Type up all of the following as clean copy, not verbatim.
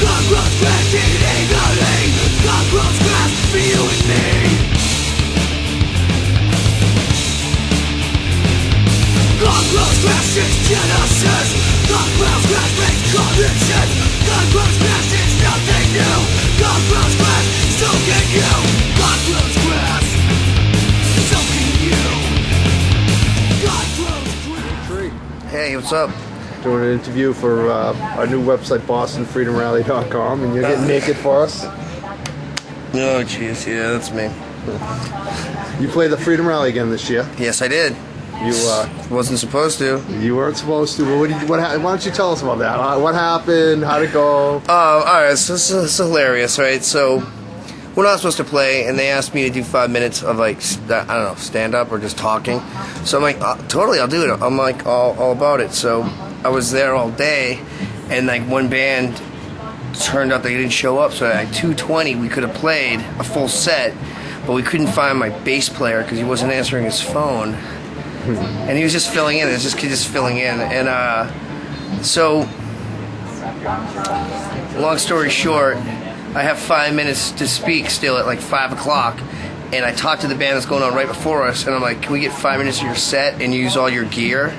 Cockroach crashing illegally. Cockroach crash for you and me. Cockroach crash is Genesis. Cockroach crash makes common sense. Cockroach crash is nothing new. Cockroach crash, so can you. Cockroach crash, so can you. Cockroach crash. Hey, what's up? Doing an interview for our new website, BostonFreedomRally.com, and you're getting naked for us. Oh, jeez, yeah, that's me. You played the Freedom Rally again this year. Yes, I did. You Wasn't supposed to. you weren't supposed to. But why don't you tell us about that? What happened? How'd it go? Alright, so it's hilarious, right? So, we're not supposed to play, and they asked me to do 5 minutes of, like, I don't know, stand-up or just talking. So I'm like, totally, I'll do it. I'm like, all about it. So I was there all day, and, like, one band turned out they didn't show up, so at 2:20 we could have played a full set, but we couldn't find my bass player because he wasn't answering his phone. And he was just filling in. It was just filling in. And so, long story short, I have 5 minutes to speak still at like 5 o'clock. And I talked to the band that's going on right before us. And I'm like, can we get 5 minutes of your set and use all your gear?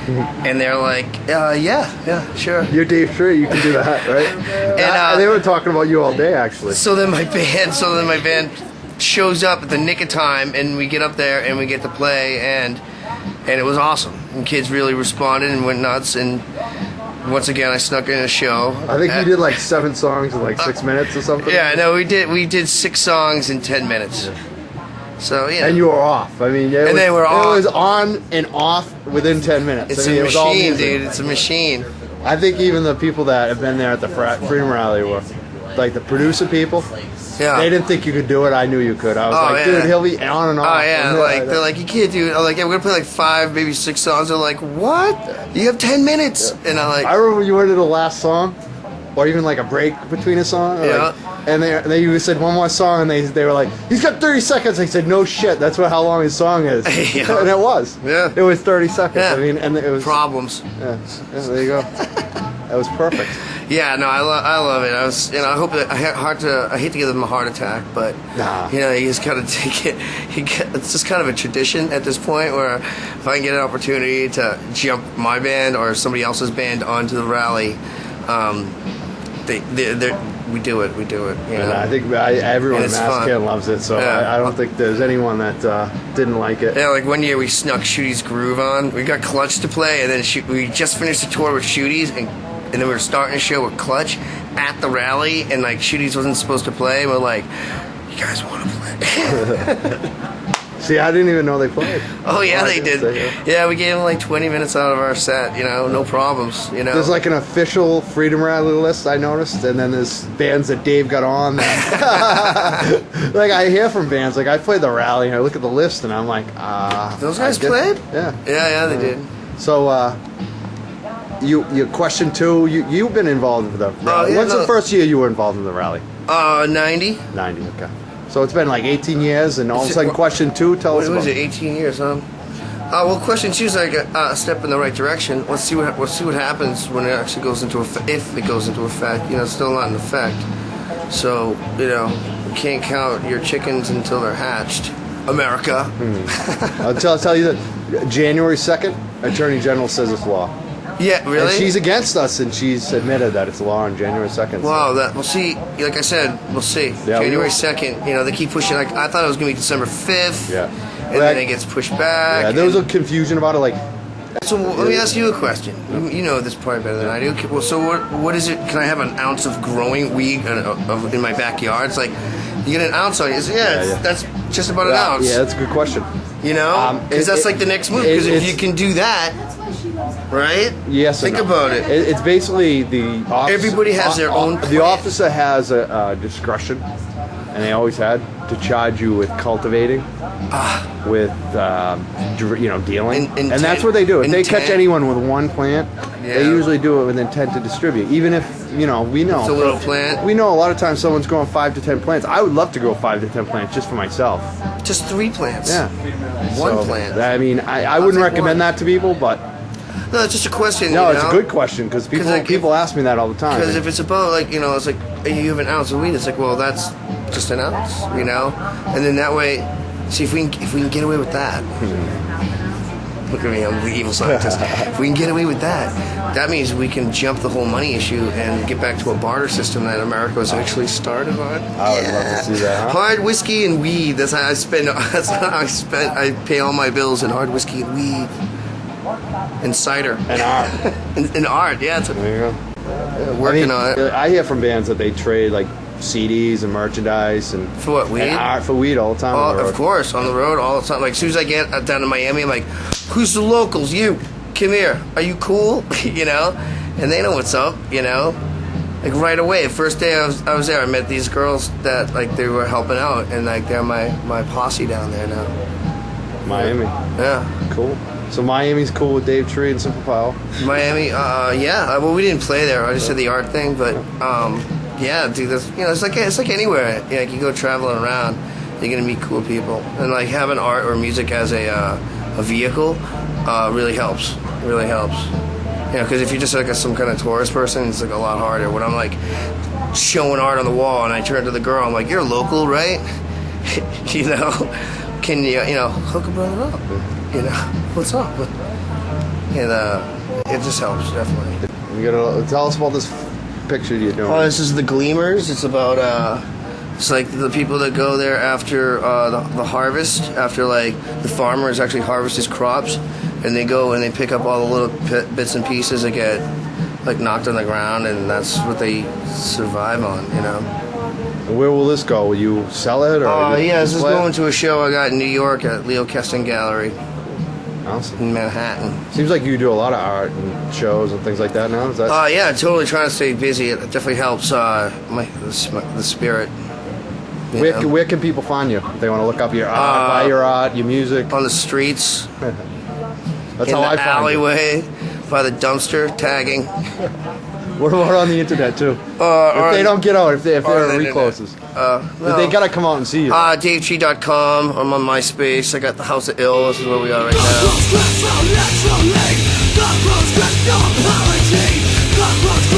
And they're like, yeah, sure. You're Dave Tree. You can do that, right? And they were talking about you all day, actually. So then my band shows up at the nick of time, and we get up there and we get to play, and it was awesome. And kids really responded and went nuts. And once again, I snuck in a show. I think you did like 7 songs in like 6 minutes or something. Yeah, no, we did 6 songs in 10 minutes. So yeah. And you were off. I mean, they were off. It was on and off within 10 minutes. It's I mean, a it was all machine, music. dude. It's a machine. I think even the people that have been there at the Freedom Rally were, like the producer people. Yeah. They didn't think you could do it. I knew you could. I was like, yeah. dude, he'll be on and off. Oh yeah, they're like, you can't do it. I'm like, yeah, we're gonna play like 5, maybe 6 songs. They're like, what? You have 10 minutes. Yeah. And I'm like, I remember you went to the last song, or even like a break between a song. Yeah. Like, and they said one more song, and they were like, he's got 30 seconds. I said, no shit, that's how long his song is. Yeah. And it was. Yeah. It was 30 seconds. Yeah. I mean, and it was problems. Yeah, there you go. That was perfect. Yeah, no, I love it. I hope that I hate to give them a heart attack, but nah. You just gotta take it. It's just kind of a tradition at this point where if I can get an opportunity to jump my band or somebody else's band onto the rally, we do it. You know? I think everyone in it's Mass loves it, so yeah. I don't think there's anyone that didn't like it. Yeah, like one year we snuck Shooty's Groove on. We got Clutch to play, and then we just finished the tour with Shooty's, and then we were starting a show with Clutch at the rally, and like Shooty's wasn't supposed to play. And we're like, you guys want to play? See, I didn't even know they played. Oh yeah, they did. Yeah, we gave them like 20 minutes out of our set. No problems. There's like an official Freedom Rally list I noticed, and then there's bands that Dave got on. Like I hear from bands, like I played the rally, and I look at the list, and I'm like, those guys played? Yeah, they did. So, you question 2. You've been involved with the rally. What's the first year you were involved in the rally? 90. 90. Okay. So it's been like 18 years, and all of a sudden, question 2. Tell us about. What was it? 18 years, huh? Well, question 2 is like a step in the right direction. Let's see what happens when it actually goes into effect. If it goes into effect, it's still not in effect. So you can't count your chickens until they're hatched. America. I'll tell you that January 2nd, Attorney General says it's law. Yeah, really? And she's against us, and she's admitted that it's law on January 2nd. Wow, we'll see. Like I said, we'll see. Yeah, January 2nd, they keep pushing. Like I thought it was going to be December 5th. Yeah. And then it gets pushed back. Yeah, there was a confusion about it. Like, so let me ask you a question. You know this probably better than I do. Well, so what is it? Can I have an ounce of growing weed in my backyard? It's like, you get an ounce on you. That's just about an ounce. Yeah, that's a good question. Because that's like the next move. Because if you can do that, right? Yes. Think about it. It's basically the officer. Everybody has their own The officer has a discretion, and they always had, to charge you with cultivating, with dealing, and that's what they do. If they catch anyone with one plant, they usually do it with intent to distribute. Even if we know it's a little plant. We know a lot of times someone's growing 5 to 10 plants. I would love to grow 5 to 10 plants just for myself. Just 3 plants. Yeah. One plant. I mean, I wouldn't recommend that to people, but No, it's just a question. No, you it's know? a good question because people ask me that all the time. Because if it's about like it's like you have an ounce of weed, it's like, well, that's just an ounce, and then that way, see if we can get away with that. Look at me, I'm the evil scientist. If we can get away with that, that means we can jump the whole money issue and get back to a barter system that America was actually started on. I would love to see that. Huh? Hard whiskey and weed. That's how I spend. That's how I spend. I pay all my bills in hard whiskey and weed, and cider, And art. and art. Yeah, it's There you go. working on it. I hear from bands that they trade like CDs and merchandise and For what, weed? and art for weed all the time. on the Oh, road. of course, on the road all the time. Like as soon as I get down to Miami, I'm like, "Who's the locals? You, come here. Are you cool?" And they know what's up. Like right away. First day I was there, I met these girls that like they were helping out, and like they're my posse down there now. Miami. Yeah, Cool. So Miami's cool with Dave Tree and Simple Powell. Miami. Yeah. Well, we didn't play there. I just did the art thing, but yeah, dude. That's it's like anywhere. Like you go traveling around, you're gonna meet cool people, and like having art or music as a vehicle really helps. Really helps. Because if you're just like some kind of tourist person, it's like a lot harder. When I'm like showing art on the wall and I turn to the girl, I'm like, "You're local, right?" Can you hook a brother up? What's up? And it just helps definitely. You gotta tell us about this picture you're doing. Oh, this is the Gleamers. It's about it's like the people that go there after the harvest, after like the farmers actually harvest his crops, and they go and they pick up all the little bits and pieces that get like knocked on the ground, and that's what they survive on. Where will this go? Will you sell it or? Yeah, this is display it? going to a show I got in New York at Leo Keston Gallery Awesome. in Manhattan. Seems like you do a lot of art and shows and things like that now. Is that? Yeah, totally trying to stay busy. It definitely helps the spirit. Where can people find you? If they want to look up your art, buy your art, your music. On the streets, That's in how the I find you. alleyway, by the dumpster, tagging. What about on the internet too? If they don't get out, if they're recloses, they gotta come out and see you. DaveTree.com. I'm on MySpace. I got the House of Ill. This is where we are right now. Cockroach,